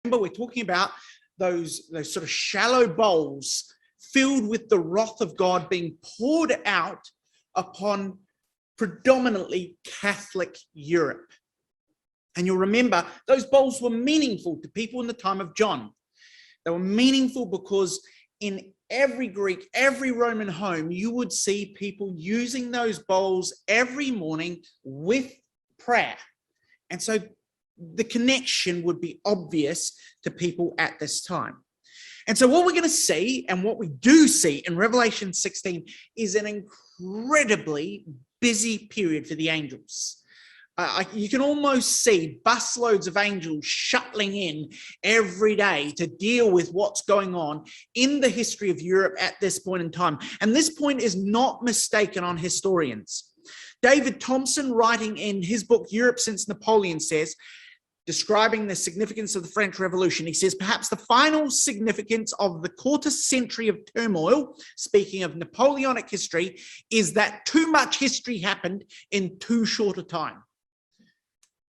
Remember, we're talking about those sort of shallow bowls filled with the wrath of God being poured out upon predominantly Catholic Europe. And you'll remember those bowls were meaningful to people in the time of John. They were meaningful because in every Greek, every Roman home, you would see people using those bowls every morning with prayer. And so the connection would be obvious to people at this time. And so what we're going to see, and what we do see in Revelation 16, is an incredibly busy period for the angels. You can almost see busloads of angels shuttling in every day to deal with what's going on in the history of Europe at this point in time. And this point is not mistaken on historians. David Thompson, writing in his book, Europe Since Napoleon, says, describing the significance of the French Revolution, he says, perhaps the final significance of the quarter century of turmoil, speaking of Napoleonic history, is that too much history happened in too short a time.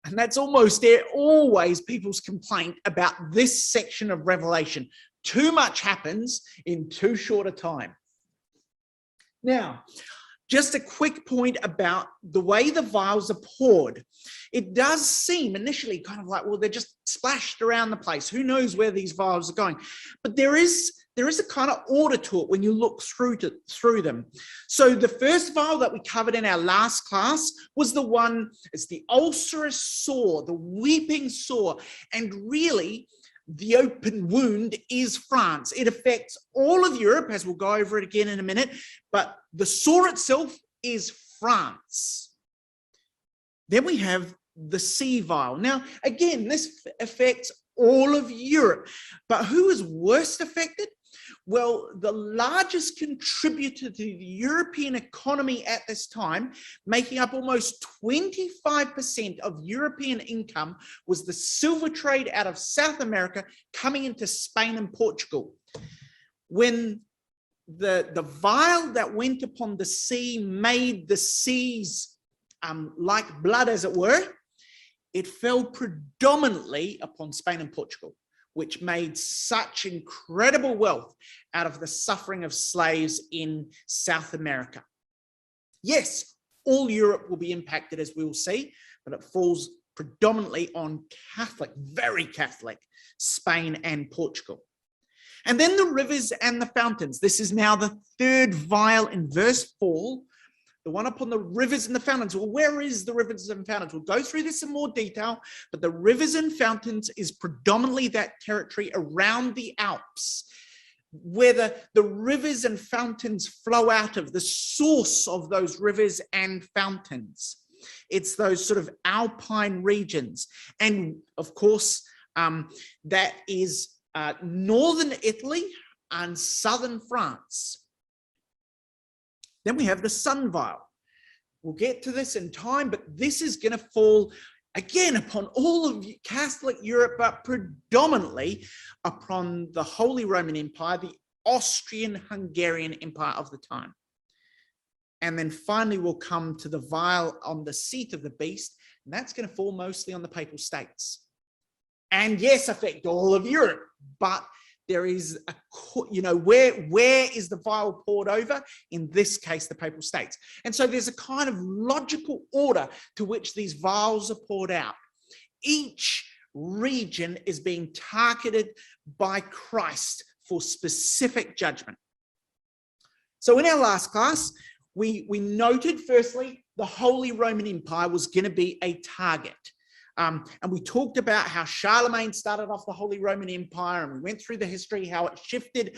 And that's almost always people's complaint about this section of Revelation. Too much happens in too short a time. Now, just a quick point about the way the vials are poured. It does seem initially kind of like, well, they're just splashed around the place. Who knows where these vials are going? But there is a kind of order to it when you look through them. So the first vial that we covered in our last class was the one, it's the ulcerous sore, the weeping sore. And really, the open wound is France. It affects all of Europe, as we'll go over it again in a minute, but the sore itself is France. Then we have the sea vial. Now, again, this affects all of Europe, but who is worst affected? Well, the largest contributor to the European economy at this time, making up almost 25% of European income, was the silver trade out of South America coming into Spain and Portugal. When the vial that went upon the sea made the seas like blood, as it were, it fell predominantly upon Spain and Portugal, which made such incredible wealth out of the suffering of slaves in South America. Yes, all Europe will be impacted, as we will see, but it falls predominantly on Catholic, very Catholic, Spain and Portugal. And then the rivers and the fountains. This is now the third vial in verse 4. The one upon the rivers and the fountains. Well, where is the rivers and fountains? We'll go through this in more detail, but the rivers and fountains is predominantly that territory around the Alps, where the rivers and fountains flow out of, the source of those rivers and fountains. It's those sort of alpine regions. And of course, that is northern Italy and southern France. Then we have the sun vial. We'll get to this in time, but this is going to fall again upon all of Catholic Europe, but predominantly upon the Holy Roman Empire, the Austrian-Hungarian Empire of the time. And then finally, we'll come to the vial on the seat of the beast, and that's going to fall mostly on the Papal States. And yes, affect all of Europe, but there is a, where is the vial poured over? In this case, the Papal States. And so there's a kind of logical order to which these vials are poured out. Each region is being targeted by Christ for specific judgment. So in our last class, we noted, firstly, the Holy Roman Empire was going to be a target. And we talked about how Charlemagne started off the Holy Roman Empire, and we went through the history, how it shifted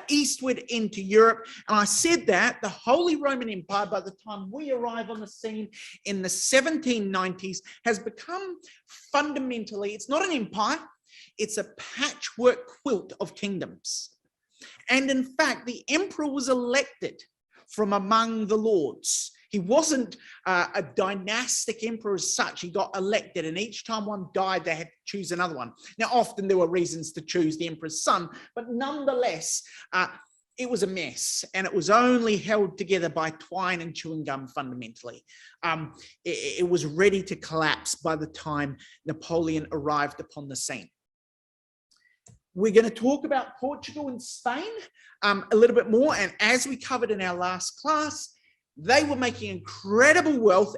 eastward into Europe. And I said that the Holy Roman Empire, by the time we arrive on the scene in the 1790s, has become fundamentally, it's not an empire, it's a patchwork quilt of kingdoms. And in fact, the emperor was elected from among the lords. He wasn't a dynastic emperor as such. He got elected, and each time one died, they had to choose another one. Now, often there were reasons to choose the emperor's son, but nonetheless, it was a mess, and it was only held together by twine and chewing gum fundamentally. It was ready to collapse by the time Napoleon arrived upon the scene. We're going to talk about Portugal and Spain a little bit more. And as we covered in our last class, they were making incredible wealth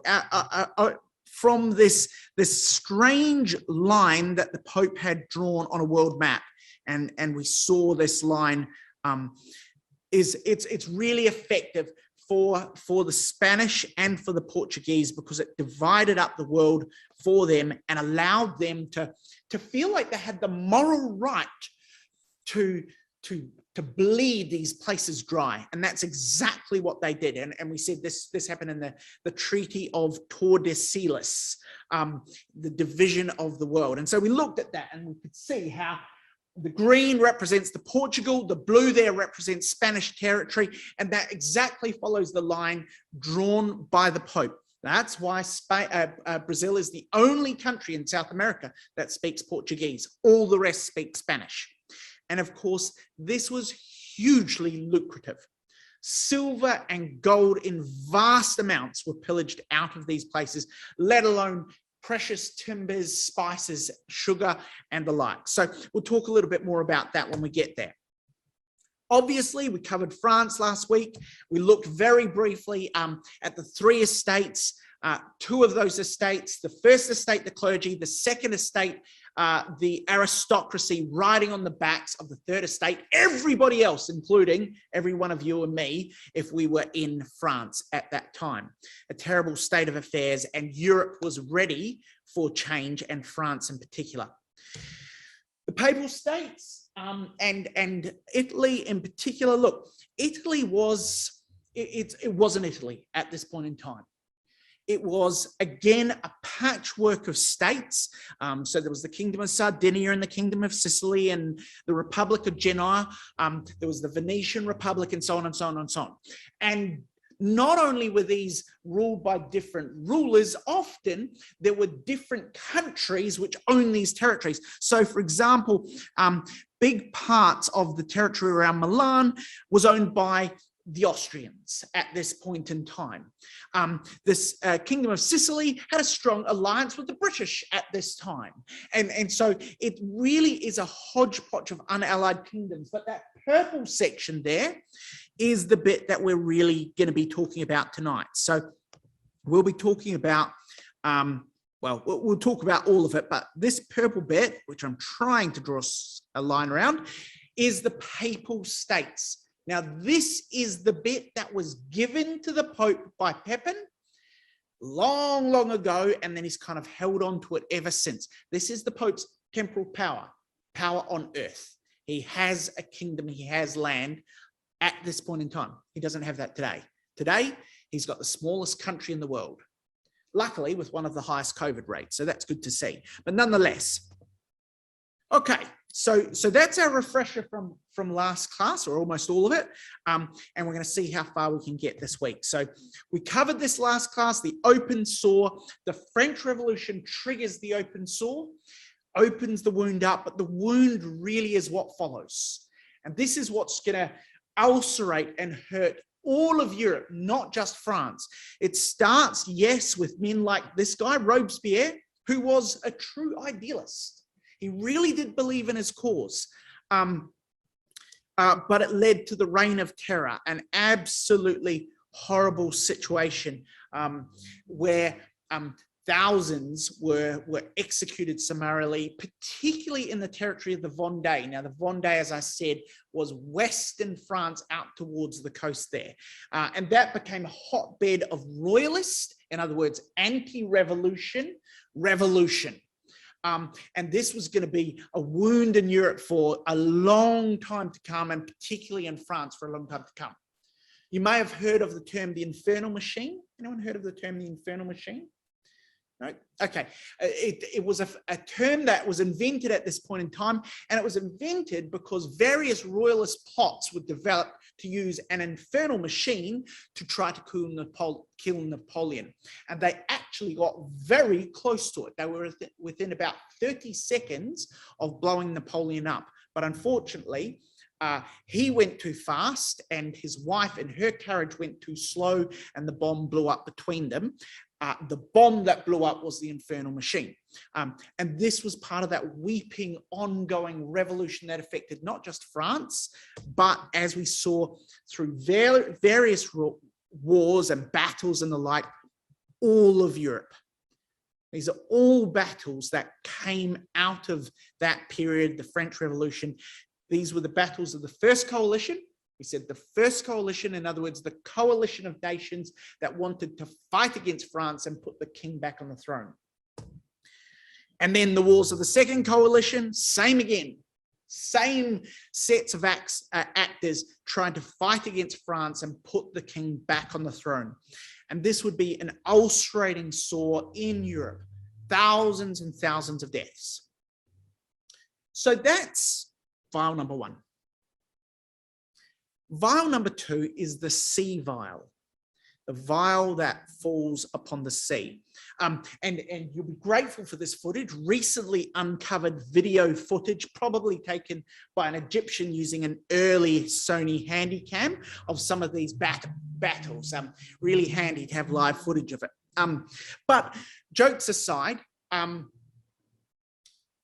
from this strange line that the Pope had drawn on a world map. And we saw this line it's really effective for the Spanish and for the Portuguese, because it divided up the world for them and allowed them to feel like they had the moral right to bleed these places dry. And that's exactly what they did. And we said this happened in the Treaty of Tordesillas, the division of the world. And so we looked at that and we could see how the green represents the Portugal, the blue there represents Spanish territory, and that exactly follows the line drawn by the Pope. That's why Brazil is the only country in South America that speaks Portuguese. All the rest speak Spanish. And of course, this was hugely lucrative. Silver and gold in vast amounts were pillaged out of these places, let alone precious timbers, spices, sugar, and the like. So we'll talk a little bit more about that when we get there. Obviously, we covered France last week. We looked very briefly at the three estates, two of those estates, the first estate, the clergy, the second estate, the aristocracy riding on the backs of the third estate, everybody else, including every one of you and me, if we were in France at that time. A terrible state of affairs, and Europe was ready for change, and France in particular. The Papal States and Italy in particular. Look, Italy it wasn't Italy at this point in time. It was, again, a patchwork of states. So there was the Kingdom of Sardinia and the Kingdom of Sicily and the Republic of Genoa. There was the Venetian Republic and so on and so on and so on. And not only were these ruled by different rulers, often there were different countries which owned these territories. So, for example, big parts of the territory around Milan was owned by the Austrians at this point in time. This Kingdom of Sicily had a strong alliance with the British at this time. And so it really is a hodgepodge of unallied kingdoms. But that purple section there is the bit that we're really going to be talking about tonight. So we'll be talking about, we'll talk about all of it, but this purple bit, which I'm trying to draw a line around, is the Papal States. Now, this is the bit that was given to the Pope by Pepin long, long ago, and then he's kind of held on to it ever since. This is the Pope's temporal power on earth. He has a kingdom, he has land at this point in time. He doesn't have that today. Today, he's got the smallest country in the world, luckily with one of the highest COVID rates, so that's good to see. But nonetheless, okay. So that's our refresher from last class, or almost all of it, and we're going to see how far we can get this week. So we covered this last class, the open sore. The French Revolution triggers the open sore, opens the wound up, but the wound really is what follows. And this is what's going to ulcerate and hurt all of Europe, not just France. It starts, yes, with men like this guy, Robespierre, who was a true idealist. He really did believe in his cause, but it led to the Reign of Terror, an absolutely horrible situation where thousands were executed summarily, particularly in the territory of the Vendée. Now, the Vendée, as I said, was western France out towards the coast there. And that became a hotbed of royalist, in other words, anti-revolution, revolution. And this was going to be a wound in Europe for a long time to come, and particularly in France for a long time to come. You may have heard of the term the Infernal Machine. Anyone heard of the term the Infernal Machine? No? Okay. It was a term that was invented at this point in time, and it was invented because various royalist plots were developed to use an infernal machine to try to kill Napoleon. And they actually got very close to it. They were within about 30 seconds of blowing Napoleon up. But unfortunately, he went too fast, and his wife and her carriage went too slow, and the bomb blew up between them. The bomb that blew up was the Infernal Machine. And this was part of that weeping, ongoing revolution that affected not just France, but as we saw through various wars and battles and the like, all of Europe. These are all battles that came out of that period, the French Revolution. These were the battles of the First Coalition. We said the First Coalition, in other words, the coalition of nations that wanted to fight against France and put the king back on the throne. And then the wars of the Second Coalition, same again. Same sets of actors trying to fight against France and put the king back on the throne. And this would be an ulcerating sore in Europe. Thousands and thousands of deaths. So that's vial number one. Vial number two is the sea vial, the vial that falls upon the sea. And you'll be grateful for this footage, recently uncovered video footage, probably taken by an Egyptian using an early Sony Handycam of some of these battles. Really handy to have live footage of it. But jokes aside,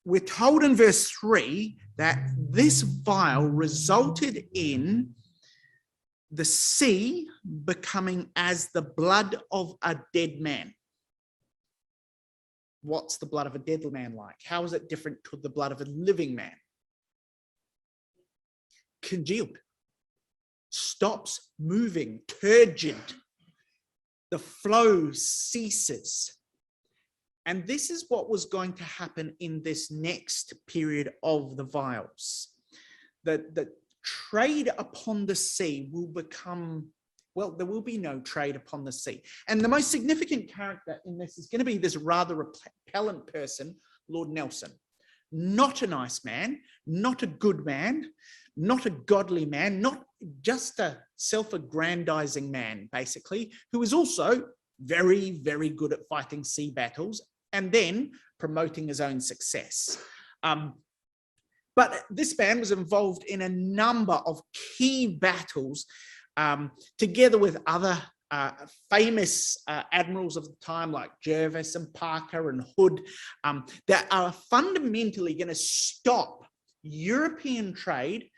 we're told in verse 3 that this vial resulted in the sea becoming as the blood of a dead man. What's the blood of a dead man like? How is it different to the blood of a living man? Congealed, stops moving, turgid. The flow ceases. And this is what was going to happen in this next period of the vials. The trade upon the sea will become, well, there will be no trade upon the sea. And the most significant character in this is going to be this rather repellent person, Lord Nelson. Not a nice man, not a good man, not a godly man, not just a self-aggrandizing man, basically, who is also very, very good at fighting sea battles and then promoting his own success. But this man was involved in a number of key battles together with other famous admirals of the time like Jervis and Parker and Hood that are fundamentally going to stop European trade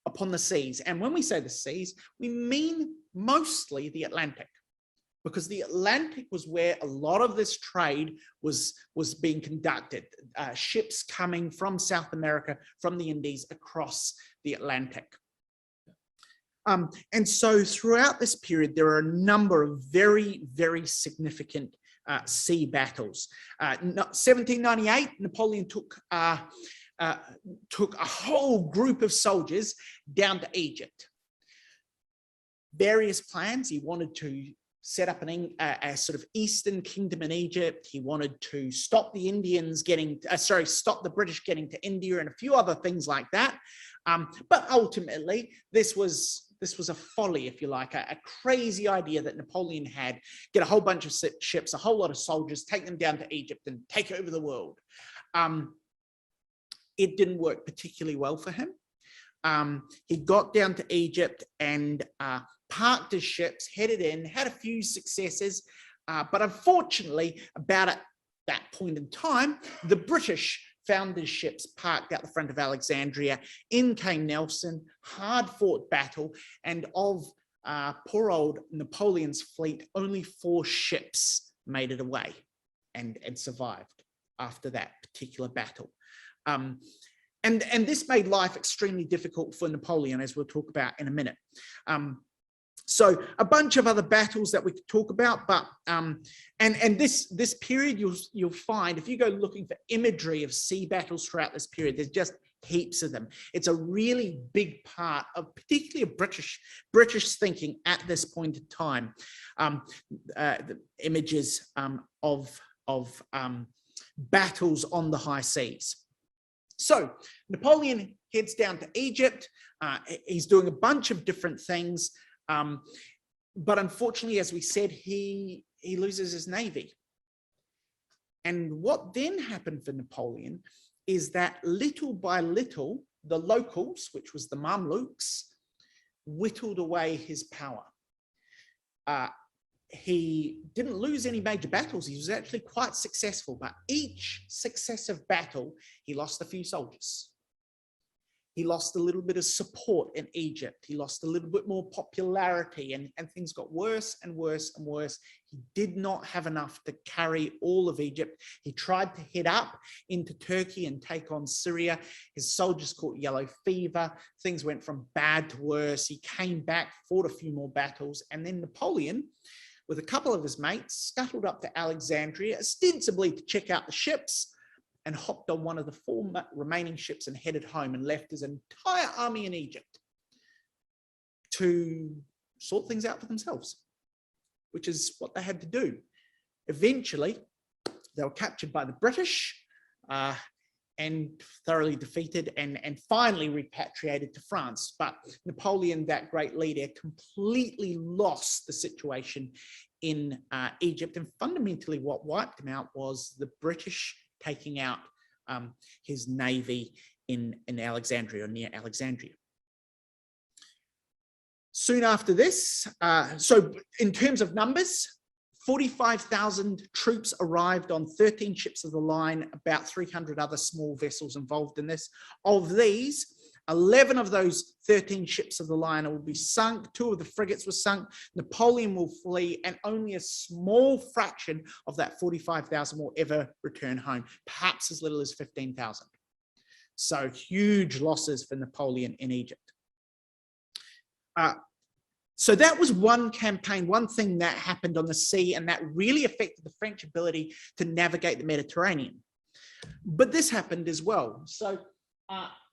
upon the seas. And when we say the seas, we mean mostly the Atlantic, because the Atlantic was where a lot of this trade was being conducted. Ships coming from South America, from the Indies, across the Atlantic. And so throughout this period, there are a number of very, very significant sea battles. 1798, Napoleon took a whole group of soldiers down to Egypt. Various plans. He wanted to set up a sort of Eastern kingdom in Egypt. He wanted to stop the Indians getting, stop the British getting to India and a few other things like that. But ultimately, this was a folly, if you like, a crazy idea that Napoleon had. Get a whole bunch of ships, a whole lot of soldiers, take them down to Egypt and take over the world. It didn't work particularly well for him. He got down to Egypt and parked his ships, headed in, had a few successes, but unfortunately, about at that point in time, the British found his ships parked out the front of Alexandria. In came Nelson, hard-fought battle, and of poor old Napoleon's fleet, only 4 ships made it away and survived after that particular battle. And this made life extremely difficult for Napoleon, as we'll talk about in a minute. So a bunch of other battles that we could talk about, but and this period you'll find, if you go looking for imagery of sea battles throughout this period, there's just heaps of them. It's a really big part of particularly British thinking at this point in time. The images of battles on the high seas. So Napoleon heads down to Egypt. He's doing a bunch of different things. But unfortunately, as we said, he loses his navy. And what then happened for Napoleon is that little by little, the locals, which was the Mamluks, whittled away his power. he didn't lose any major battles. He was actually quite successful, but each successive battle, he lost a few soldiers. He lost a little bit of support in Egypt. He lost a little bit more popularity, and things got worse and worse and worse. He did not have enough to carry all of Egypt. He tried to head up into Turkey and take on Syria. His soldiers caught yellow fever. Things went from bad to worse. He came back, fought a few more battles, and then Napoleon, with a couple of his mates, scuttled up to Alexandria, ostensibly to check out the ships, and hopped on one of the 4 remaining ships and headed home and left his entire army in Egypt to sort things out for themselves, which is what they had to do. Eventually, they were captured by the British and thoroughly defeated and finally repatriated to France. But Napoleon, that great leader, completely lost the situation in Egypt. And fundamentally, what wiped him out was the British taking out his navy in Alexandria, or near Alexandria. Soon after this, so in terms of numbers, 45,000 troops arrived on 13 ships of the line, about 300 other small vessels involved in this. Of these, 11 of those 13 ships of the line will be sunk. 2 of the frigates were sunk. Napoleon will flee, and only a small fraction of that 45,000 will ever return home, perhaps as little as 15,000. So huge losses for Napoleon in Egypt. So that was one campaign, one thing that happened on the sea, and that really affected the French ability to navigate the Mediterranean. But this happened as well. So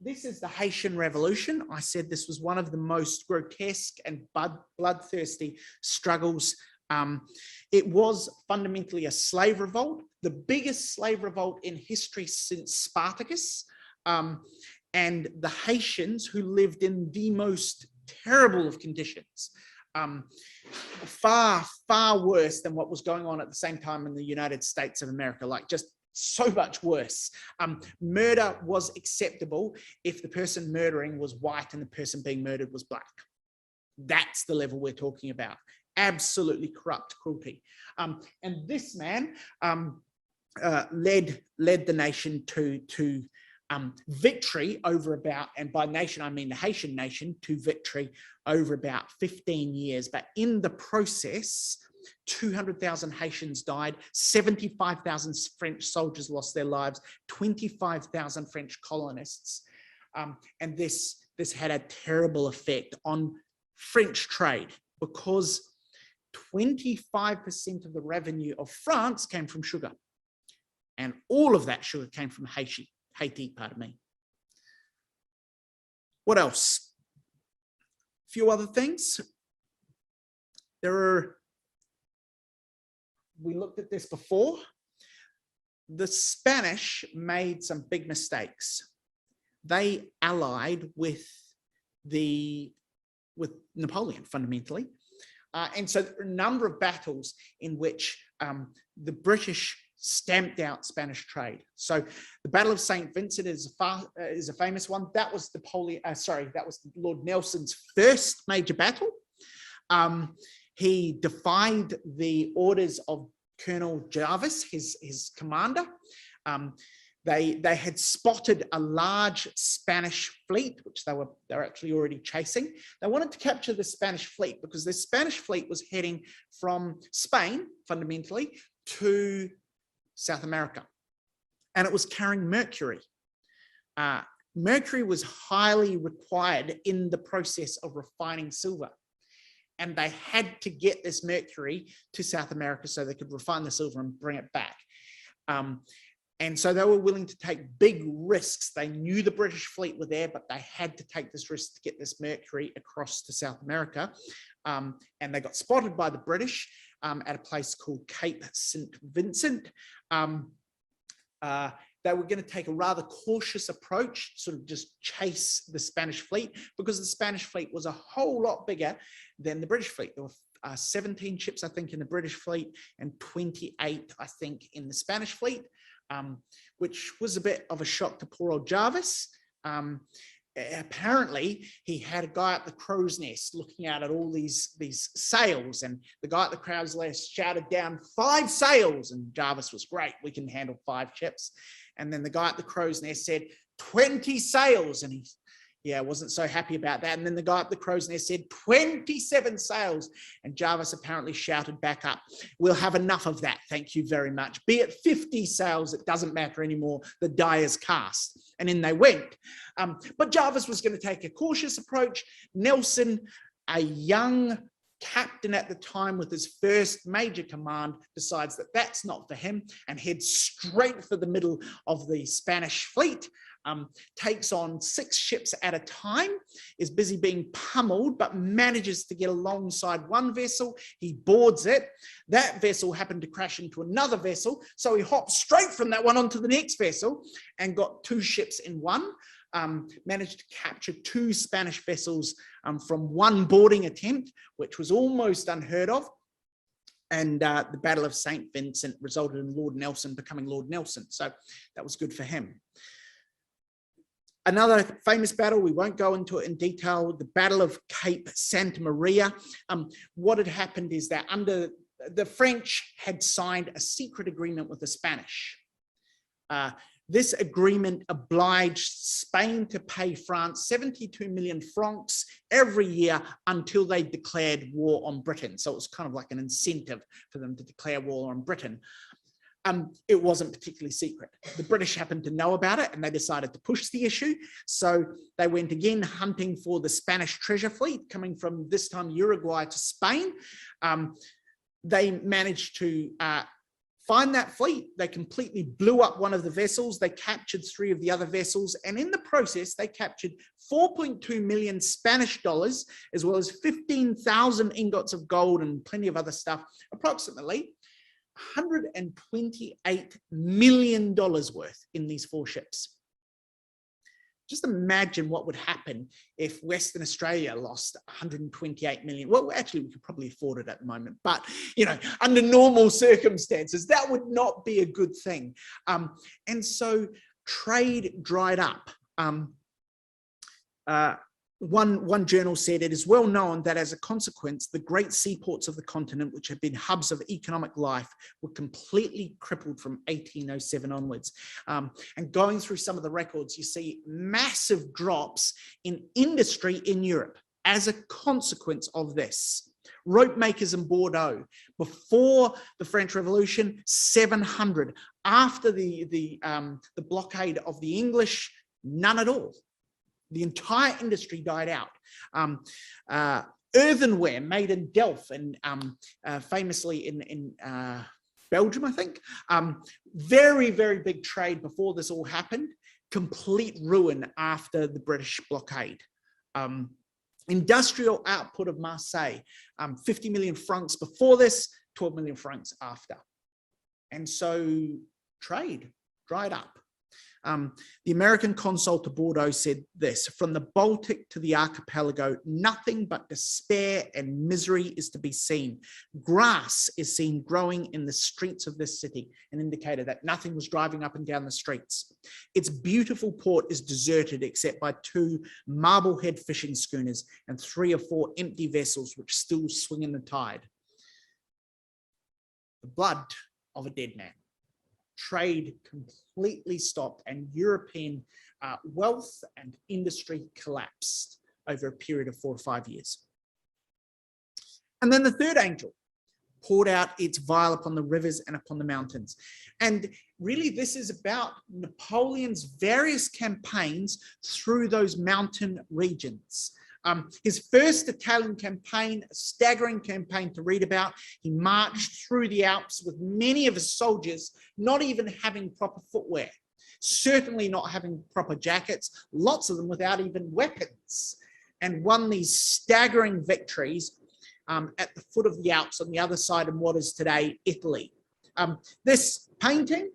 this is the Haitian Revolution. I said this was one of the most grotesque and bloodthirsty struggles. It was fundamentally a slave revolt, the biggest slave revolt in history since Spartacus. And the Haitians, who lived in the most terrible of conditions, far, far worse than what was going on at the same time in the United States of America, like just so much worse. Murder was acceptable if the person murdering was white and the person being murdered was black. That's the level we're talking about. Absolutely corrupt cruelty. And this man led the nation to victory over about, and by nation I mean the Haitian nation, to victory over about 15 years. But in the process, 200,000 Haitians died, 75,000 French soldiers lost their lives, 25,000 French colonists. And this had a terrible effect on French trade, because 25% of the revenue of France came from sugar. And all of that sugar came from Haiti, pardon me. What else? A few other things. We looked at this before. The Spanish made some big mistakes. They allied with Napoleon fundamentally. And so there are a number of battles in which the British stamped out Spanish trade. So the Battle of St. Vincent is a famous one. That was that was Lord Nelson's first major battle. He defied the orders of Colonel Jarvis, his commander. They had spotted a large Spanish fleet, which they were actually already chasing. They wanted to capture the Spanish fleet because the Spanish fleet was heading from Spain, fundamentally, to South America. And it was carrying mercury. Mercury was highly required in the process of refining silver. And they had to get this mercury to South America so they could refine the silver and bring it back. And so they were willing to take big risks. They knew the British fleet were there, but they had to take this risk to get this mercury across to South America. And they got spotted by the British at a place called Cape St. Vincent. They were going to take a rather cautious approach, sort of just chase the Spanish fleet, because the Spanish fleet was a whole lot bigger than the British fleet. There were 17 ships, I think, in the British fleet and 28, I think, in the Spanish fleet, which was a bit of a shock to poor old Jarvis. apparently he had a guy at the crow's nest looking out at all these sails, and the guy at the crow's nest shouted down 5 sails, and Jarvis was, great, we can handle 5 ships. And then the guy at the crow's nest said 20 sails, and he wasn't so happy about that. And then the guy at the crow's nest said 27 sails, and Jarvis apparently shouted back up, we'll have enough of that, thank you very much, be it 50 sails, it doesn't matter anymore, the die is cast. And in they went. But Jarvis was going to take a cautious approach. Nelson, a young captain at the time with his first major command, decides that that's not for him and heads straight for the middle of the Spanish fleet. Takes on 6 ships at a time, is busy being pummeled, but manages to get alongside one vessel. He boards it. That vessel happened to crash into another vessel, so he hopped straight from that one onto the next vessel and got 2 ships in one. Managed to capture 2 Spanish vessels from one boarding attempt, which was almost unheard of. And the Battle of St. Vincent resulted in Lord Nelson becoming Lord Nelson. So that was good for him. Another famous battle, we won't go into it in detail, the Battle of Cape Santa Maria. What had happened is that under the French had signed a secret agreement with the Spanish. This agreement obliged Spain to pay France 72 million francs every year until they declared war on Britain. So it was kind of like an incentive for them to declare war on Britain. It wasn't particularly secret. The British happened to know about it and they decided to push the issue. So they went again hunting for the Spanish treasure fleet coming from this time Uruguay to Spain. They managed to find that fleet. They completely blew up one of the vessels. They captured 3 of the other vessels. And in the process, they captured 4.2 million Spanish dollars, as well as 15,000 ingots of gold and plenty of other stuff, approximately $128 million worth in these 4 ships. Just imagine what would happen if Western Australia lost 128 million. Well, actually, we could probably afford it at the moment, but under normal circumstances, that would not be a good thing. And so trade dried up. One journal said, it is well known that as a consequence, the great seaports of the continent, which have been hubs of economic life, were completely crippled from 1807 onwards. And going through some of the records, you see massive drops in industry in Europe as a consequence of this. Rope makers in Bordeaux, before the French Revolution, 700. After the blockade of the English, none at all. The entire industry died out. Earthenware made in Delft and famously in Belgium, I think. Very, very big trade before this all happened. Complete ruin after the British blockade. Industrial output of Marseille, 50 million francs before this, 12 million francs after. And so trade dried up. The American consul to Bordeaux said this: from the Baltic to the archipelago, nothing but despair and misery is to be seen. Grass is seen growing in the streets of this city, an indicator that nothing was driving up and down the streets. Its beautiful port is deserted except by 2 Marblehead fishing schooners and 3 or 4 empty vessels which still swing in the tide. The blood of a dead man. Trade completely stopped and European wealth and industry collapsed over a period of 4 or 5 years. And then the third angel poured out its vial upon the rivers and upon the mountains. And really this is about Napoleon's various campaigns through those mountain regions. His first Italian campaign, a staggering campaign to read about. He marched through the Alps with many of his soldiers not even having proper footwear, certainly not having proper jackets, lots of them without even weapons, and won these staggering victories at the foot of the Alps on the other side of what is today Italy. This painting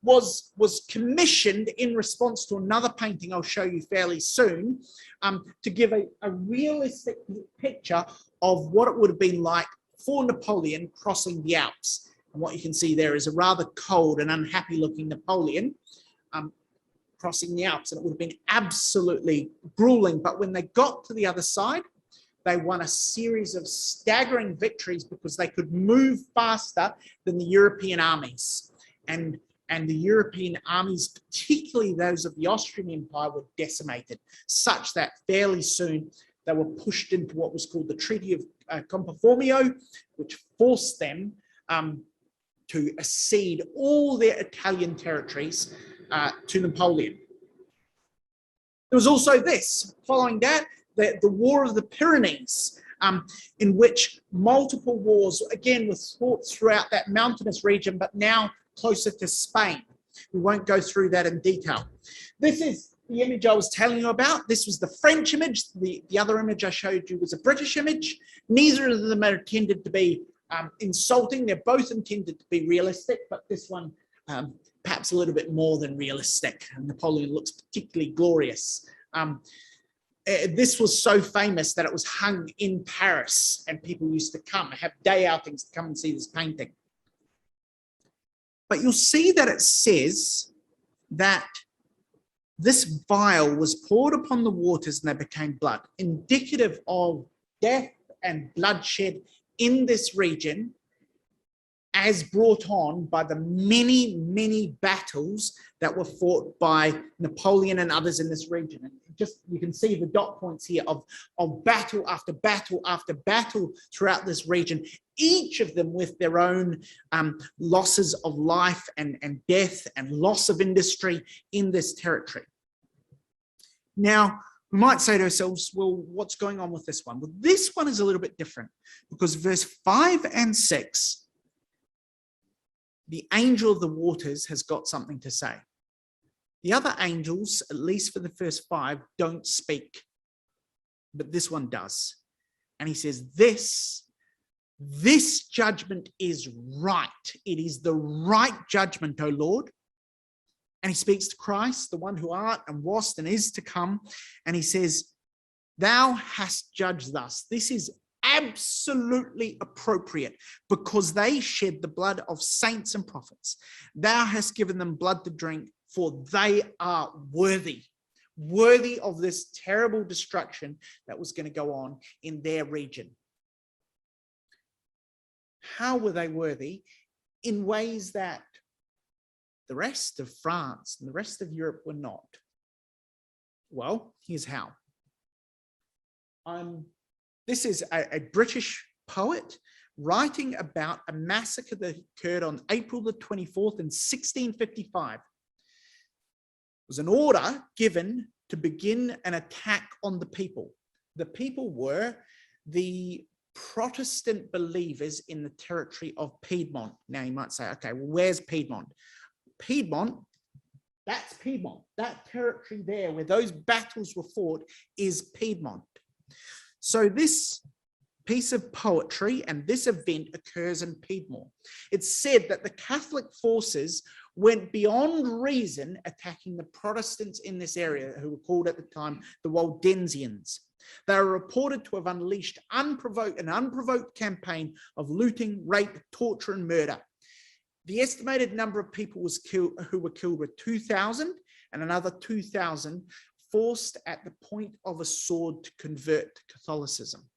was commissioned in response to another painting I'll show you fairly soon, to give a realistic picture of what it would have been like for Napoleon crossing the Alps. And what you can see there is a rather cold and unhappy looking Napoleon crossing the Alps, and it would have been absolutely grueling. But when they got to the other side, they won a series of staggering victories because they could move faster than the European armies. And the European armies, particularly those of the Austrian Empire, were decimated, such that fairly soon they were pushed into what was called the Treaty of Comproformio, which forced them to cede all their Italian territories to Napoleon. There was also this, following that, the War of the Pyrenees, in which multiple wars, again, were fought throughout that mountainous region, but now closer to Spain. We won't go through that in detail. This is the image I was telling you about. This was the French image. The other image I showed you was a British image. Neither of them are intended to be insulting. They're both intended to be realistic, but this one perhaps a little bit more than realistic. And Napoleon looks particularly glorious. This was so famous that it was hung in Paris, and people used to come, have day outings to come and see this painting. But you'll see that it says that this vial was poured upon the waters and they became blood, indicative of death and bloodshed in this region, as brought on by the many, many battles that were fought by Napoleon and others in this region. And just, you can see the dot points here of battle after battle after battle throughout this region, each of them with their own losses of life and death and loss of industry in this territory. Now, we might say to ourselves, well, what's going on with this one? Well, this one is a little bit different, because verse 5 and 6, the angel of the waters has got something to say. The other angels, at least for the first 5, don't speak, but this one does. And he says, this judgment is right. It is the right judgment, O Lord. And he speaks to Christ, the one who art and wast and is to come. And he says, thou hast judged thus. This is absolutely appropriate, because they shed the blood of saints and prophets. Thou hast given them blood to drink, for they are worthy of this terrible destruction that was going to go on in their region. How were they worthy? In ways that the rest of France and the rest of Europe were not. Well, here's how. This is a British poet writing about a massacre that occurred on April the 24th in 1655. It was an order given to begin an attack on the people. The people were the Protestant believers in the territory of Piedmont. Now you might say, okay, well, where's Piedmont? Piedmont, that's Piedmont. That territory there where those battles were fought is Piedmont. So this piece of poetry and this event occurs in Piedmont. It's said that the Catholic forces went beyond reason attacking the Protestants in this area, who were called at the time the Waldensians. They are reported to have unleashed an unprovoked campaign of looting, rape, torture, and murder. The estimated number of people who were killed were 2,000, and another 2,000 forced at the point of a sword to convert to Catholicism.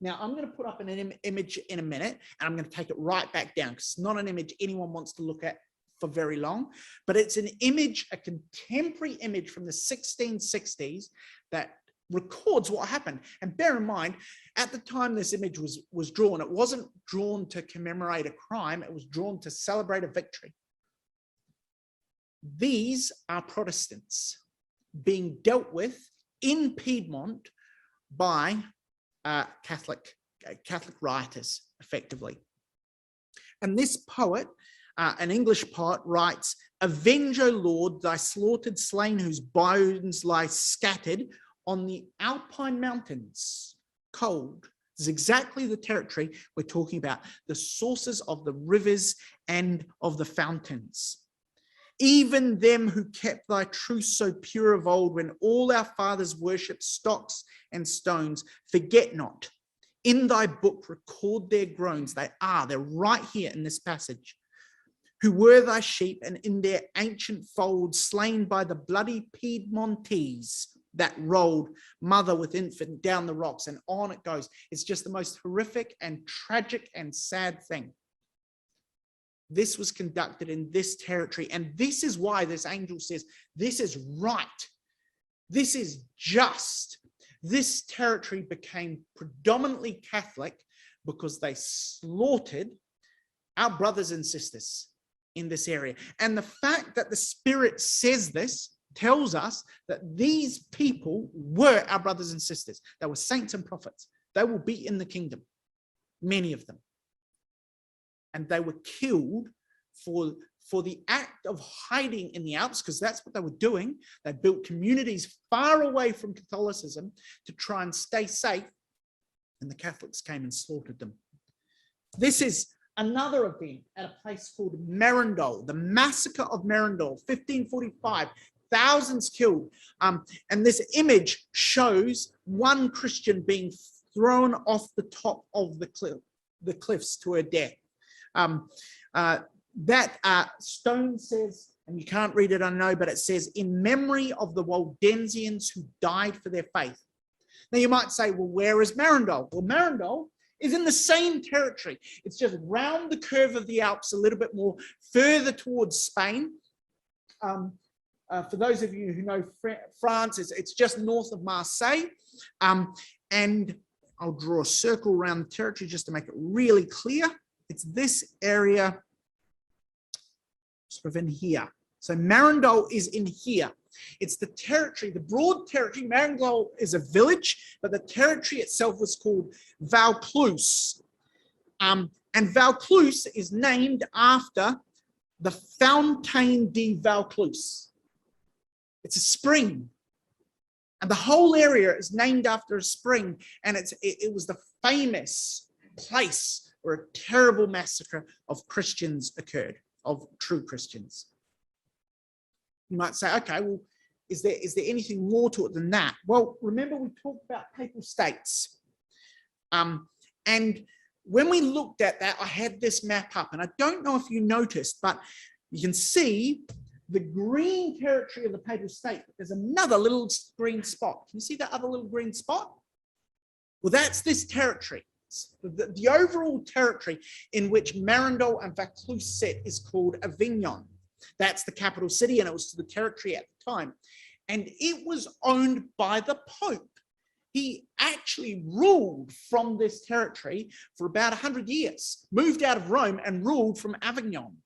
Now, I'm going to put up an image in a minute, and I'm going to take it right back down, because it's not an image anyone wants to look at for very long, but it's an image, a contemporary image from the 1660s that records what happened. And bear in mind, at the time this image was drawn, it wasn't drawn to commemorate a crime, it was drawn to celebrate a victory. These are Protestants being dealt with in Piedmont by Catholic rioters, effectively. And this poet, an English poet, writes, "Avenge, O Lord, thy slaughtered slain, whose bones lie scattered on the Alpine mountains." Cold is exactly the territory we're talking about, the sources of the rivers and of the fountains. "Even them who kept thy truth so pure of old, when all our fathers worshipped stocks and stones, forget not. In thy book record their groans." They're right here in this passage. who were thy sheep, and in their ancient folds slain by the bloody Piedmontese that rolled mother with infant down the rocks, and on it goes. It's just the most horrific and tragic and sad thing. This was conducted in this territory, and this is why this angel says, this is right. This is just. This territory became predominantly Catholic because they slaughtered our brothers and sisters in this area. And the fact that the Spirit says this tells us that these people were our brothers and sisters. They were saints and prophets. They will be in the kingdom, many of them. And they were killed for the act of hiding in the Alps, because that's what they were doing. They built communities far away from Catholicism to try and stay safe, and the Catholics came and slaughtered them. This is another event at a place called Merindol, the massacre of Merindol, 1545, thousands killed. And this image shows one Christian being thrown off the top of the cliffs to her death. That stone says, and you can't read it, I know, but it says, in memory of the Waldensians who died for their faith. Now you might say, well, where is Merindol? Well, Merindol is in the same territory. It's just round the curve of the Alps a little bit more, further towards Spain. For those of you who know France, it's just north of Marseille. And I'll draw a circle around the territory just to make it really clear. It's this area, sort of in here. So Merindol is in here. It's the territory, the broad territory. Merindol is a village, but the territory itself was called Vaucluse. And Vaucluse is named after the Fontaine de Vaucluse. It's a spring. And the whole area is named after a spring. And it was the famous place where a terrible massacre of Christians occurred, of true Christians. You might say, okay, well, is there anything more to it than that? Well, remember we talked about Papal States. And when we looked at that, I had this map up, and I don't know if you noticed, but you can see the green territory of the Papal State. There's another little green spot. Can you see that other little green spot? Well, that's this territory. The overall territory in which Merindol and Vaucluse sit is called Avignon. That's the capital city, and it was the territory at the time. And it was owned by the Pope. He actually ruled from this territory for about 100 years, moved out of Rome and ruled from Avignon.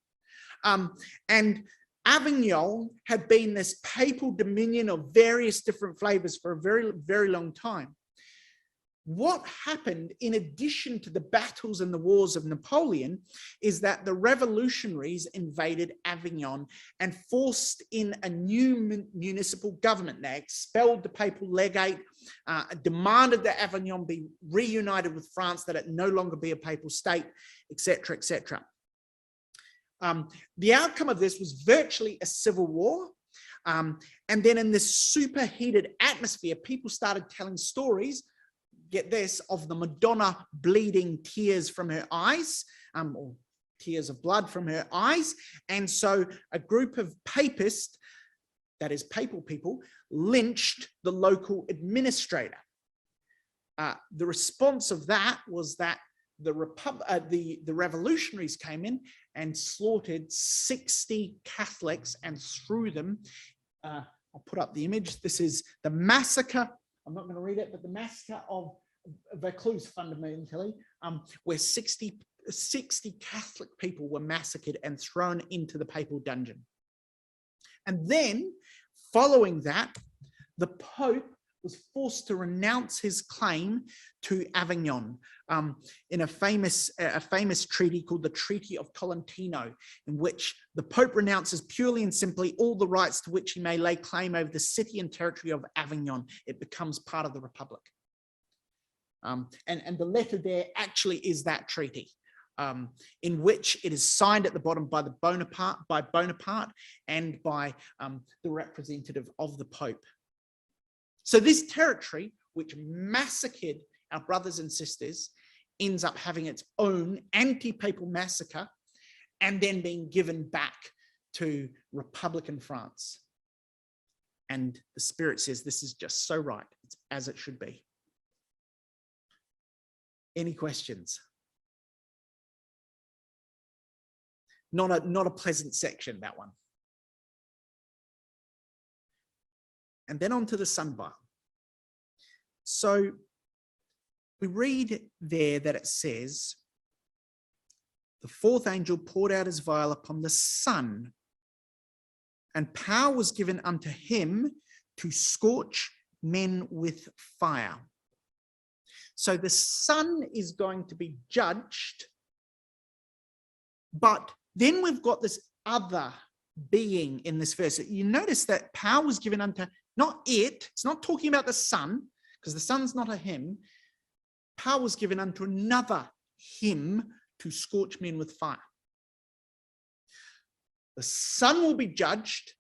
And Avignon had been this papal dominion of various different flavors for a very, very long time. What happened, in addition to the battles and the wars of Napoleon, is that the revolutionaries invaded Avignon and forced in a new municipal government. They expelled the papal legate, demanded that Avignon be reunited with France, that it no longer be a papal state, etc., etc. The outcome of this was virtually a civil war. And then in this superheated atmosphere, people started telling stories, get this, of the Madonna bleeding tears from her eyes, or tears of blood from her eyes. And so a group of papists, that is papal people, lynched the local administrator. The response of that was that the revolutionaries came in and slaughtered 60 Catholics and threw them. I'll put up the image. This is the massacre. I'm not going to read it, but the massacre of Vaucluse, fundamentally, where 60 Catholic people were massacred and thrown into the papal dungeon. And then, following that, the Pope was forced to renounce his claim to Avignon in a famous treaty called the Treaty of Tolentino, in which the Pope renounces purely and simply all the rights to which he may lay claim over the city and territory of Avignon. It becomes part of the Republic. And the letter there actually is that treaty, in which it is signed at the bottom by Bonaparte and by the representative of the Pope. So this territory, which massacred our brothers and sisters, ends up having its own anti-papal massacre and then being given back to Republican France. And the Spirit says this is just so right. It's as it should be. Any questions? Not a pleasant section, that one. And then on to the sundial. So we read there that it says, the fourth angel poured out his vial upon the sun, and power was given unto him to scorch men with fire. So the sun is going to be judged, but then we've got this other being in this verse. You notice that power was given unto, not it, it's not talking about the sun, because the sun's not a him. Power was given unto another him to scorch men with fire. The sun will be judged,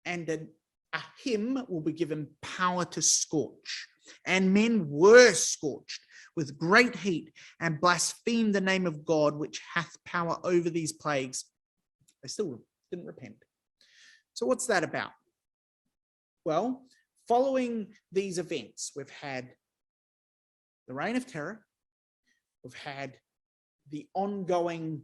and a him will be given power to scorch. And men were scorched with great heat and blasphemed the name of God, which hath power over these plagues. They still didn't repent. So what's that about? Well, following these events, we've had the Reign of Terror. We've had the ongoing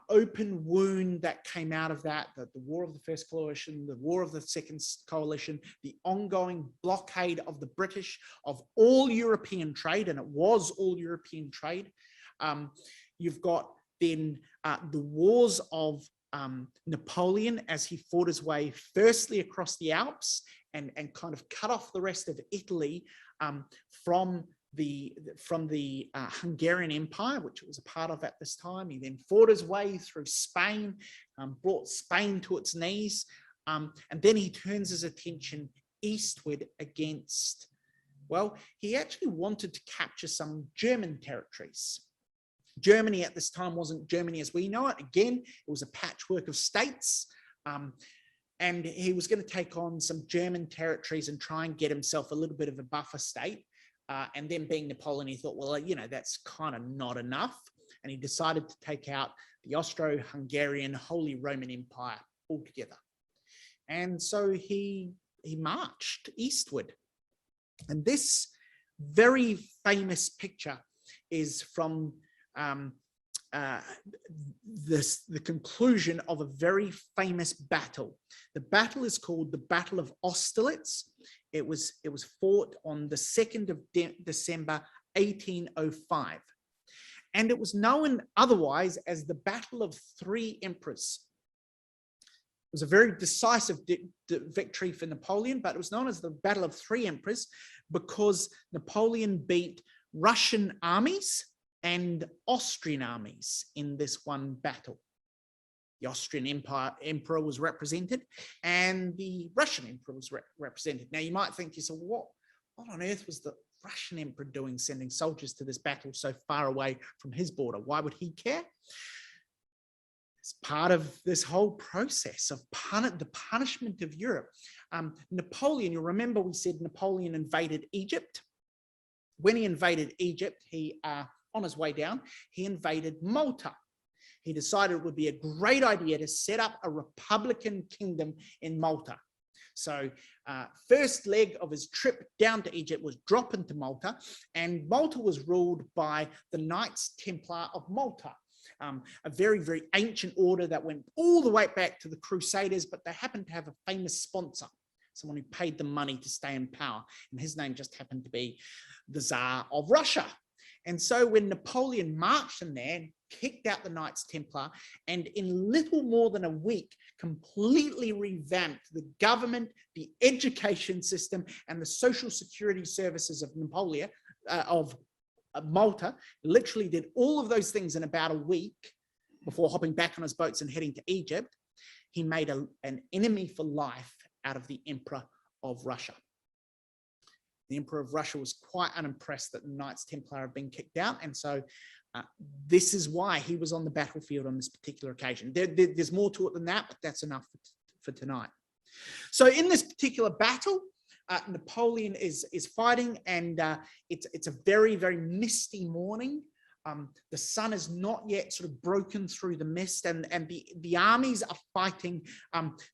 open wound that came out of that, the War of the First Coalition, the War of the Second Coalition, the ongoing blockade of the British of all European trade, and it was all European trade. You've got then the wars of Napoleon as he fought his way firstly across the Alps and kind of cut off the rest of Italy from the Hungarian Empire, which it was a part of at this time. He then fought his way through Spain, brought Spain to its knees, and then he turns his attention eastward against, well, he actually wanted to capture some German territories. Germany at this time wasn't Germany as we know it. Again, it was a patchwork of states, and he was going to take on some German territories and try and get himself a little bit of a buffer state. And then being Napoleon, he thought, well, you know, that's kind of not enough. And he decided to take out the Austro-Hungarian Holy Roman Empire altogether. And so he marched eastward. And this very famous picture is from the conclusion of a very famous battle. The battle is called the Battle of Austerlitz. It was fought on the 2nd of December, 1805. And it was known otherwise as the Battle of Three Emperors. It was a very decisive victory for Napoleon, but it was known as the Battle of Three Emperors because Napoleon beat Russian armies and Austrian armies in this one battle. The Austrian emperor was represented and the Russian emperor was represented. Now you might think to yourself, what on earth was the Russian emperor doing sending soldiers to this battle so far away from his border? Why would he care? It's part of this whole process of the punishment of Europe. Napoleon, you'll remember we said Napoleon invaded Egypt. When he invaded Egypt, on his way down, he invaded Malta. He decided it would be a great idea to set up a republican kingdom in Malta. So first leg of his trip down to Egypt was drop into Malta, and Malta was ruled by the Knights Templar of Malta, a very, very ancient order that went all the way back to the Crusaders, but they happened to have a famous sponsor, someone who paid them money to stay in power, and his name just happened to be the Tsar of Russia. And so when Napoleon marched in there, kicked out the Knights Templar, and in little more than a week, completely revamped the government, the education system, and the social security services of Malta, literally did all of those things in about a week before hopping back on his boats and heading to Egypt. He made an enemy for life out of the Emperor of Russia. The Emperor of Russia was quite unimpressed that the Knights Templar had been kicked out. And so this is why he was on the battlefield on this particular occasion. There's more to it than that, but that's enough for tonight. So in this particular battle, Napoleon is fighting, and it's a very, very misty morning. the sun is not yet sort of broken through the mist, and the armies are fighting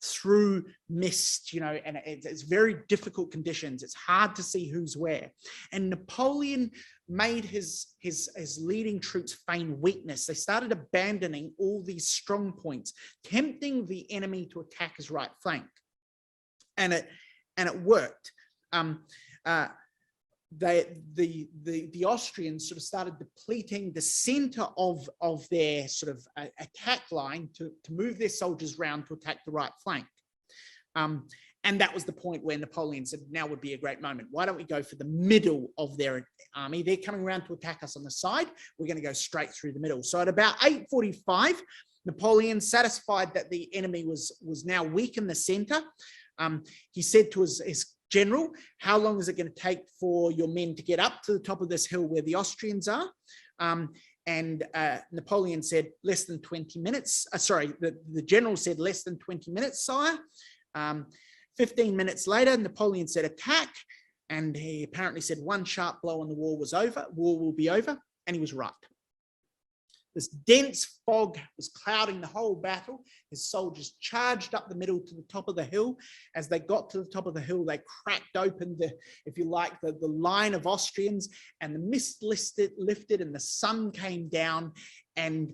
through mist, you know, and it's very difficult conditions. It's hard to see who's where. And Napoleon made his leading troops feign weakness. They started abandoning all these strong points, tempting the enemy to attack his right flank. And it worked. The Austrians sort of started depleting the center of their sort of attack line to move their soldiers around to attack the right flank. And that was the point where Napoleon said, now would be a great moment. Why don't we go for the middle of their army? They're coming around to attack us on the side. We're going to go straight through the middle. So at about 8:45, Napoleon, satisfied that the enemy was now weak in the center, he said to his general, how long is it going to take for your men to get up to the top of this hill where the Austrians are? And Napoleon said, less than 20 minutes. The general said, less than 20 minutes, sire. 15 minutes later, Napoleon said, attack. And he apparently said one sharp blow on the wall was over. War will be over. And he was right. This dense fog was clouding the whole battle. His soldiers charged up the middle to the top of the hill. As they got to the top of the hill, they cracked open the line of Austrians, and the mist lifted and the sun came down, and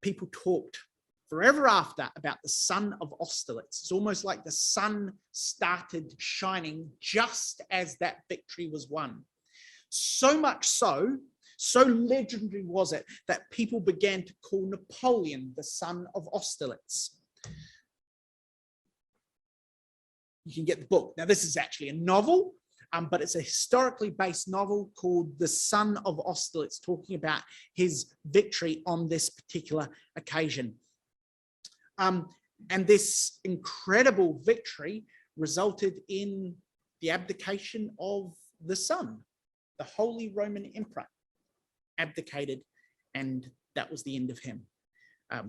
people talked forever after about the sun of Austerlitz. It's almost like the sun started shining just as that victory was won. So much so legendary was it that people began to call Napoleon the son of Austerlitz. You can get the book. Now, this is actually a novel, but it's a historically based novel called The Son of Austerlitz, talking about his victory on this particular occasion. And this incredible victory resulted in the abdication of the son. The Holy Roman Emperor abdicated, and that was the end of him.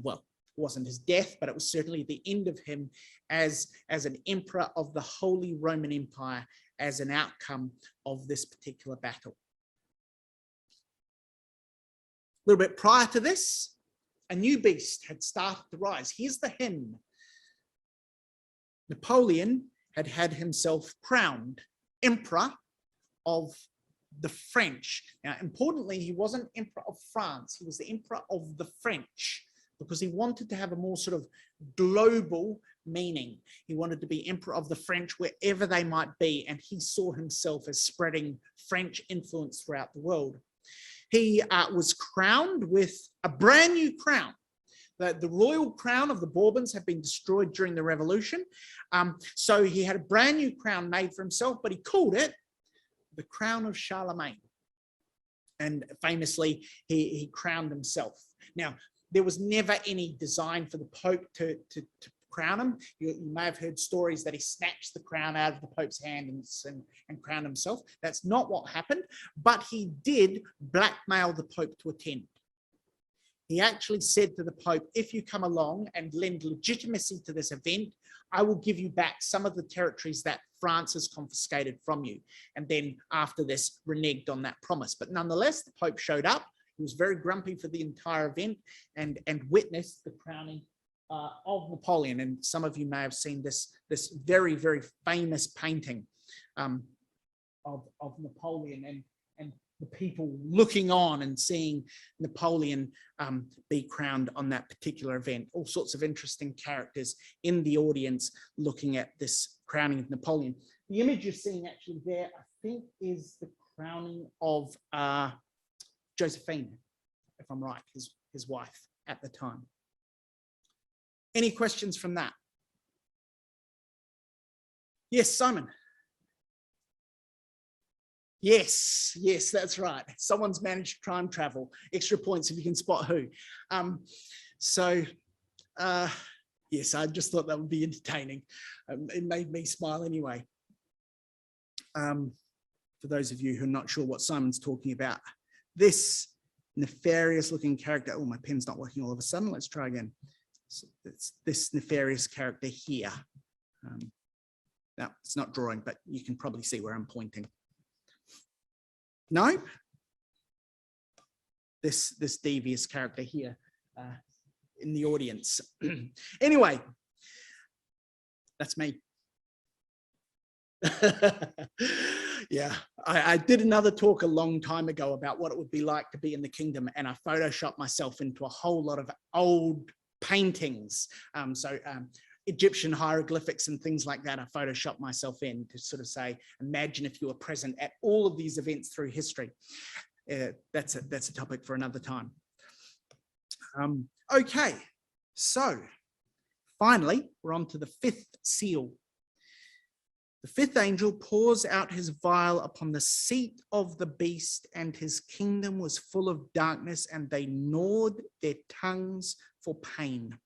Well, it wasn't his death, but it was certainly the end of him as an emperor of the Holy Roman Empire as an outcome of this particular battle. A little bit prior to this, a new beast had started to rise. Here's the hymn. Napoleon had had himself crowned emperor of the French. Now, importantly, he wasn't emperor of France. He was the emperor of the French, because he wanted to have a more sort of global meaning. He wanted to be emperor of the French wherever they might be, and he saw himself as spreading French influence throughout the world. He was crowned with a brand new crown. The royal crown of the Bourbons had been destroyed during the Revolution. So he had a brand new crown made for himself, but he called it the crown of Charlemagne. And famously, he crowned himself. Now, there was never any design for the Pope to crown him. You may have heard stories that he snatched the crown out of the Pope's hand and crowned himself. That's not what happened, but he did blackmail the Pope to attend. He actually said to the Pope, if you come along and lend legitimacy to this event, I will give you back some of the territories that France has confiscated from you. And then after this, reneged on that promise. But nonetheless, the Pope showed up. He was very grumpy for the entire event and witnessed the crowning of Napoleon. And some of you may have seen this very, very famous painting of Napoleon and the people looking on and seeing Napoleon be crowned on that particular event. All sorts of interesting characters in the audience looking at this crowning of Napoleon. The image you're seeing actually there, I think, is the crowning of Josephine, if I'm right, his wife at the time. Any questions from that? Yes, Simon. Yes, that's right. Someone's managed time travel. Extra points if you can spot who. Yes, I just thought that would be entertaining. It made me smile anyway. For those of you who are not sure what Simon's talking about, this nefarious looking character, oh, my pen's not working all of a sudden. Let's try again. So it's this nefarious character here. No, it's not drawing, but you can probably see where I'm pointing. No? this devious character here in the audience. Anyway, that's me. Yeah, I did another talk a long time ago about what it would be like to be in the kingdom, and I photoshopped myself into a whole lot of old paintings. Egyptian hieroglyphics and things like that, I photoshopped myself in to sort of say, imagine if you were present at all of these events through history. That's a topic for another time. Okay, so finally, we're on to the fifth seal. The fifth angel pours out his vial upon the seat of the beast, and his kingdom was full of darkness, and they gnawed their tongues for pain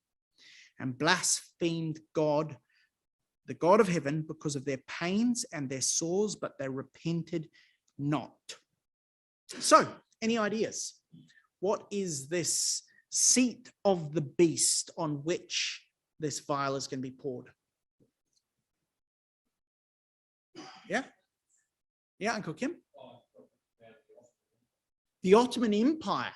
and blasphemed God, the God of heaven, because of their pains and their sores, but they repented not. So, any ideas? What is this seat of the beast on which this vial is going to be poured? Yeah? Yeah, Uncle Kim? The Ottoman Empire.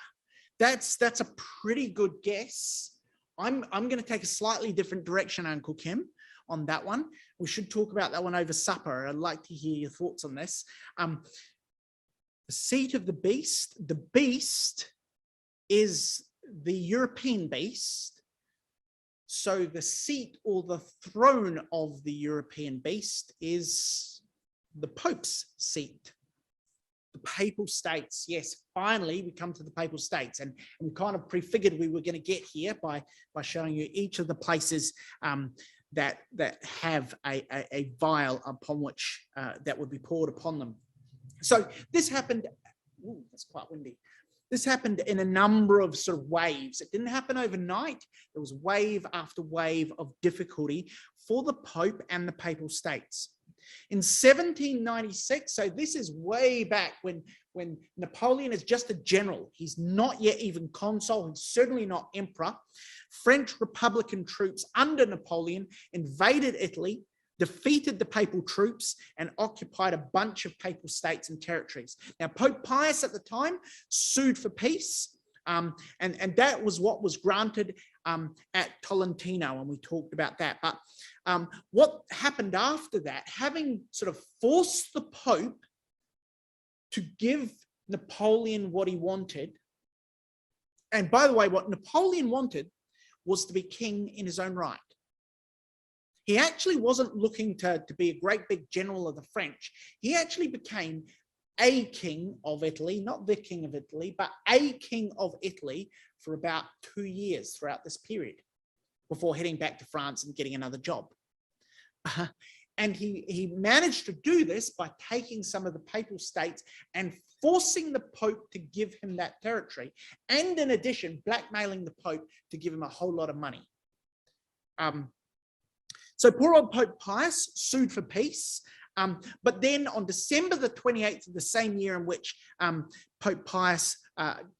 That's a pretty good guess. I'm going to take a slightly different direction, Uncle Kim, on that one. We should talk about that one over supper. I'd like to hear your thoughts on this. The seat of the beast is the European beast. So the seat or the throne of the European beast is the Pope's seat. The Papal States. Yes, finally we come to the Papal States, and we kind of prefigured we were going to get here by showing you each of the places that have a vial upon which that would be poured upon them. So this happened. Ooh, that's quite windy. This happened in a number of sort of waves. It didn't happen overnight. There was wave after wave of difficulty for the Pope and the Papal States. In 1796, so this is way back when Napoleon is just a general. He's not yet even consul. He's certainly not emperor. French Republican troops under Napoleon invaded Italy, defeated the papal troops, and occupied a bunch of papal states and territories. Now, Pope Pius at the time sued for peace, and that was what was granted at Tolentino, and we talked about that. But what happened after that, having sort of forced the Pope to give Napoleon what he wanted, and by the way, what Napoleon wanted was to be king in his own right. He actually wasn't looking to be a great big general of the French. He actually became a king of Italy, not the king of Italy, but a king of Italy for about 2 years throughout this period before heading back to France and getting another job. And he managed to do this by taking some of the papal states and forcing the Pope to give him that territory. And in addition, blackmailing the Pope to give him a whole lot of money. So poor old Pope Pius sued for peace. But then on December the 28th of the same year in which Pope Pius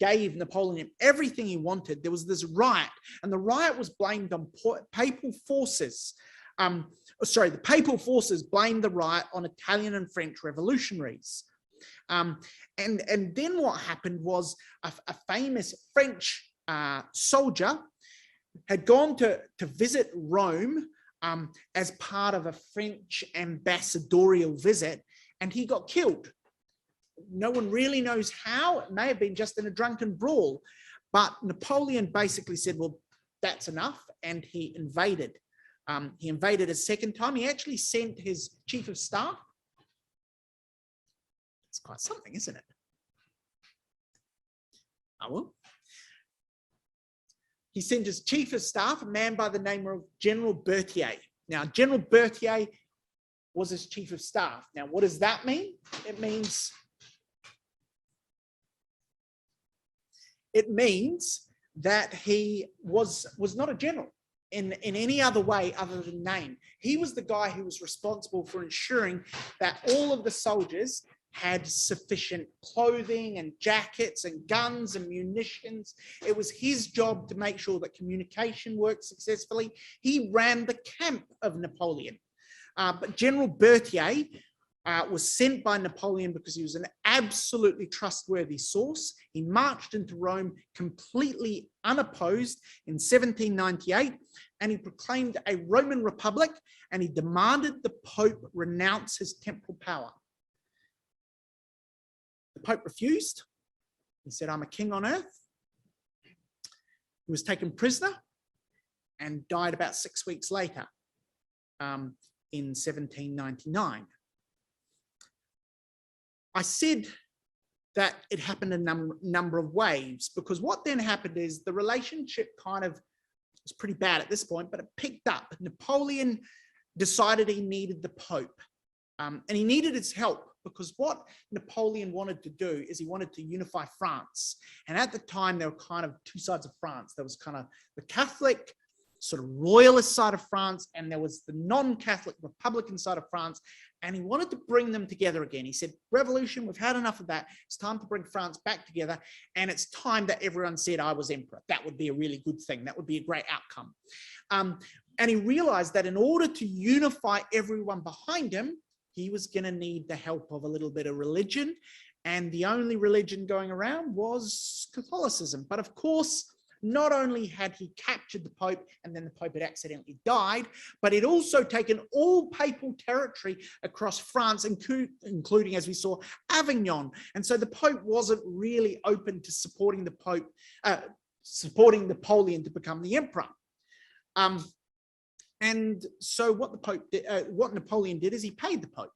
gave Napoleon everything he wanted, there was this riot, and the riot was blamed on papal forces. The papal forces blamed the riot on Italian and French revolutionaries. And then what happened was a famous French soldier had gone to visit Rome as part of a French ambassadorial visit, and he got killed. No one really knows how. It may have been just in a drunken brawl, but Napoleon basically said, well, that's enough, and he invaded. He invaded a second time. He actually sent his chief of staff. It's quite something, isn't it? Oh, well. He sent his chief of staff, a man by the name of General Bertier. Now, General Bertier was his chief of staff. Now, what does that mean? It means that he was not a general in any other way other than name. He was the guy who was responsible for ensuring that all of the soldiers had sufficient clothing and jackets and guns and munitions. It was his job to make sure that communication worked successfully. He ran the camp of Napoleon. But General Bertier was sent by Napoleon because he was an absolutely trustworthy source. He marched into Rome completely unopposed in 1798, and he proclaimed a Roman Republic, and he demanded the Pope renounce his temporal power. The Pope refused. He said, "I'm a king on earth." He was taken prisoner and died about 6 weeks later in 1799. I said that it happened a number of waves, because what then happened is the relationship kind of was pretty bad at this point, but it picked up. Napoleon decided he needed the Pope, and he needed his help, because what Napoleon wanted to do is he wanted to unify France. And at the time, there were kind of two sides of France. There was kind of the Catholic sort of royalist side of France, and there was the non-Catholic Republican side of France, and he wanted to bring them together again. He said, "Revolution, we've had enough of that. It's time to bring France back together, and it's time that everyone said I was emperor." That would be a really good thing. That would be a great outcome. And he realized that in order to unify everyone behind him, he was going to need the help of a little bit of religion, and the only religion going around was Catholicism. But of course, not only had he captured the Pope, and then the Pope had accidentally died, but he'd also taken all papal territory across France, including, as we saw, Avignon. And so the Pope wasn't really open to supporting the Pope, supporting Napoleon to become the emperor. And so what Napoleon did is he paid the Pope.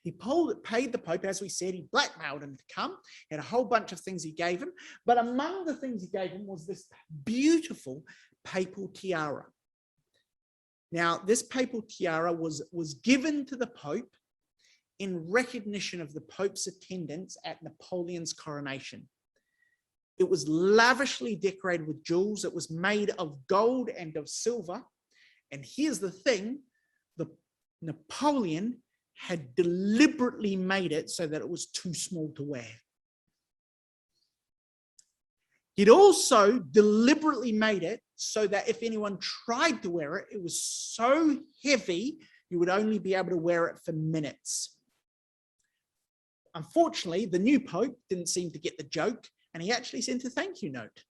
He paid the Pope, as we said. He blackmailed him to come. He had a whole bunch of things he gave him. But among the things he gave him was this beautiful papal tiara. Now, this papal tiara was given to the Pope in recognition of the Pope's attendance at Napoleon's coronation. It was lavishly decorated with jewels. It was made of gold and of silver. And here's the thing, Napoleon had deliberately made it so that it was too small to wear. He'd also deliberately made it so that if anyone tried to wear it, it was so heavy, you would only be able to wear it for minutes. Unfortunately, the new Pope didn't seem to get the joke, and he actually sent a thank you note.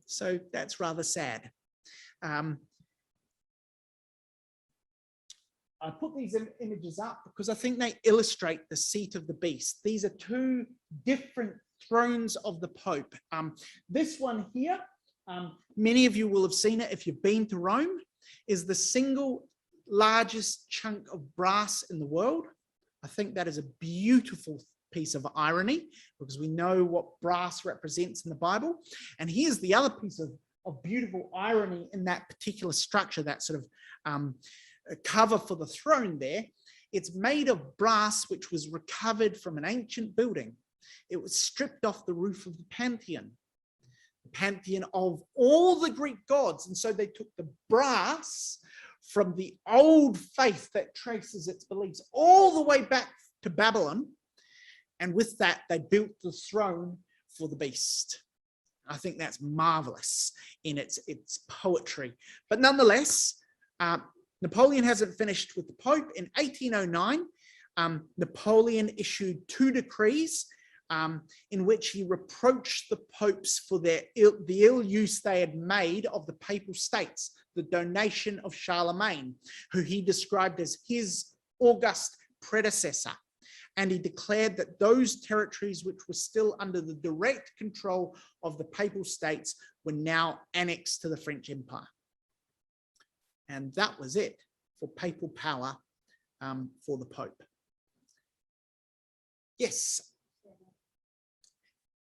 So that's rather sad. I put these images up because I think they illustrate the seat of the beast. These are two different thrones of the Pope. This one here, many of you will have seen it if you've been to Rome, is the single largest chunk of brass in the world. I think that is a beautiful piece of irony, because we know what brass represents in the Bible. And here's the other piece of beautiful irony in that particular structure, that sort of cover for the throne there. It's made of brass which was recovered from an ancient building. It was stripped off the roof of the Pantheon of all the Greek gods. And so they took the brass from the old faith that traces its beliefs all the way back to Babylon. And with that, they built the throne for the beast. I think that's marvelous in its poetry. But nonetheless, Napoleon hasn't finished with the Pope. In 1809, Napoleon issued two decrees in which he reproached the popes for the ill use they had made of the Papal States, the donation of Charlemagne, who he described as his august predecessor. And he declared that those territories which were still under the direct control of the Papal States were now annexed to the French Empire. And that was it for papal power for the Pope. Yes.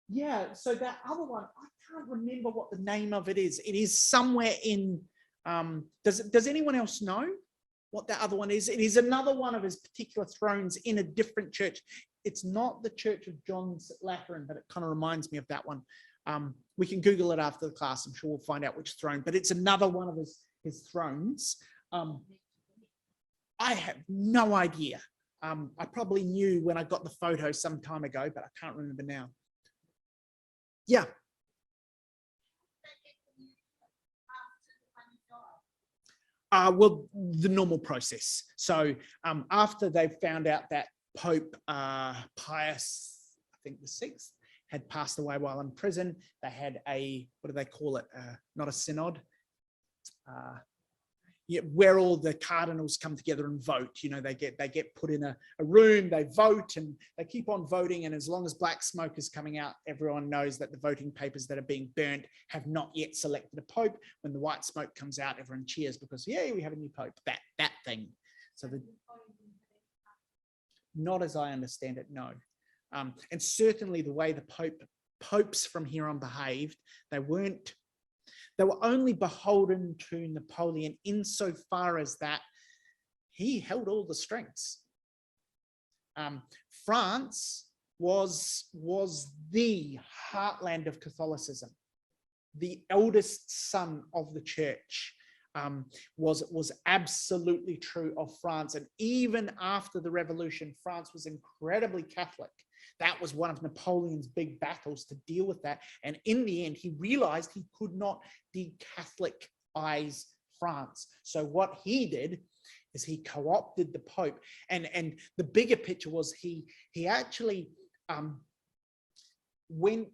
Yeah, so that other one, I can't remember what the name of it is. It is somewhere in, does anyone else know what that other one is? It is another one of his particular thrones in a different church. It's not the Church of John's Lateran, but it kind of reminds me of that one. We can Google it after the class. I'm sure we'll find out which throne, but it's another one of his thrones. I have no idea. I probably knew when I got the photo some time ago, but I can't remember now. Yeah. Well, the normal process. So after they've found out that Pope Pius, I think the sixth, had passed away while in prison. They had a, what do they call it? Not a synod. Yeah, where all the cardinals come together and vote. You know, they get put in a room, they vote, and they keep on voting. And as long as black smoke is coming out, everyone knows that the voting papers that are being burnt have not yet selected a pope. When the white smoke comes out, everyone cheers because, yeah, we have a new pope. That thing. So not as I understand it, no. And certainly the way the popes from here on behaved, they were only beholden to Napoleon insofar as that he held all the strings. France was the heartland of Catholicism. The eldest son of the church was absolutely true of France. And even after the revolution, France was incredibly Catholic. That was one of Napoleon's big battles, to deal with that. And in the end, he realized he could not de-Catholicize France. So what he did is he co-opted the Pope. And the bigger picture was he actually went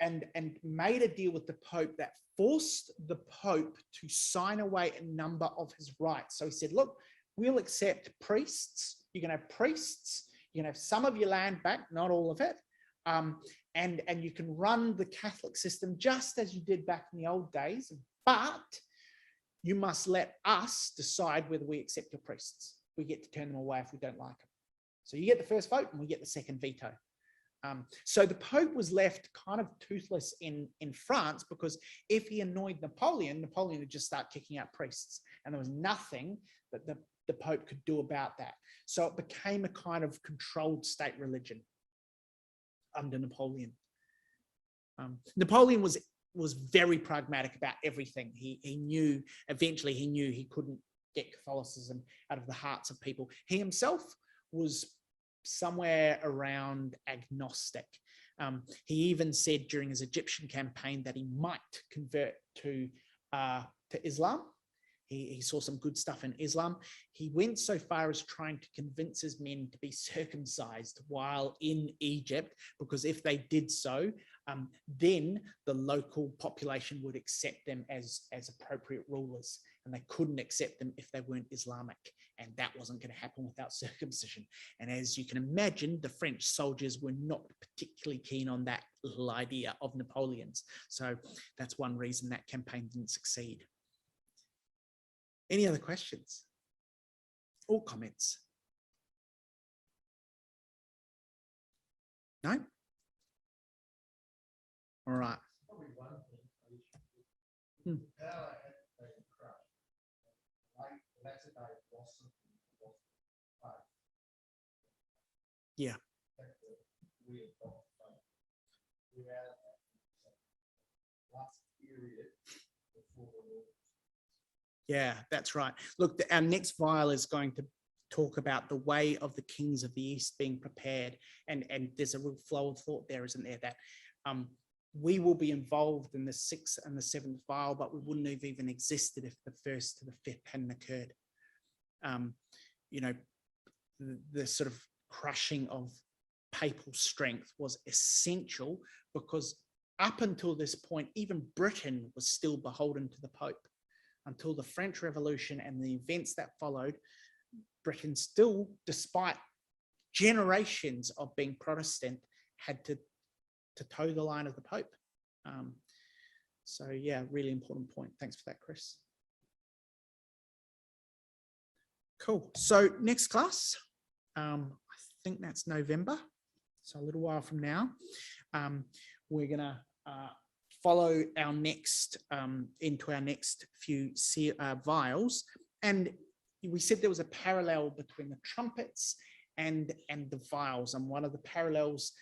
and made a deal with the Pope that forced the Pope to sign away a number of his rights. So he said, look, we'll accept priests. You can have priests. You can have some of your land back, not all of it. And you can run the Catholic system just as you did back in the old days. But you must let us decide whether we accept your priests. We get to turn them away if we don't like them. So you get the first vote and we get the second veto. So the Pope was left kind of toothless in France, because if he annoyed Napoleon would just start kicking out priests, and there was nothing that the Pope could do about that. So it became a kind of controlled state religion under Napoleon. Napoleon was very pragmatic about everything. He knew he couldn't get Catholicism out of the hearts of people. He himself was somewhere around agnostic. He even said during his Egyptian campaign that he might convert to Islam. He saw some good stuff in Islam. He went so far as trying to convince his men to be circumcised while in Egypt, because if they did so, then the local population would accept them as appropriate rulers, and they couldn't accept them if they weren't Islamic, and that wasn't going to happen without circumcision. And as you can imagine, the French soldiers were not particularly keen on that little idea of Napoleon's. So that's one reason that campaign didn't succeed. Any other questions or comments? No? All right. Yeah. Yeah, that's right. Look, our next vial is going to talk about the way of the kings of the East being prepared. And there's a real flow of thought there, isn't there? That we will be involved in the 6th and the 7th vial, but we wouldn't have even existed if the 1st to the 5th hadn't occurred. You know, the sort of crushing of papal strength was essential, because up until this point, even Britain was still beholden to the Pope. Until the French Revolution and the events that followed, Britain still, despite generations of being Protestant, had to toe the line of the Pope. So yeah, really important point. Thanks for that, Chris. Cool. So next class, I think that's November. So a little while from now, we're gonna follow our next into our next few vials. And we said there was a parallel between the trumpets and the vials. And one of the parallels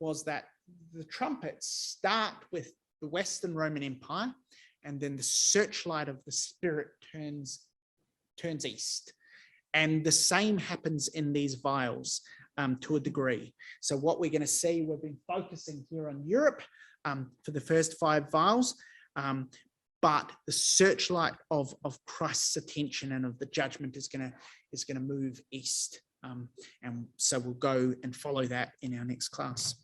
was that the trumpets start with the Western Roman Empire, and then the searchlight of the Spirit turns east. And the same happens in these vials to a degree. So what we're going to see, we've been focusing here on Europe for the first 5 vials, but the searchlight of Christ's attention and of the judgment is going to move east And so we'll go and follow that in our next class.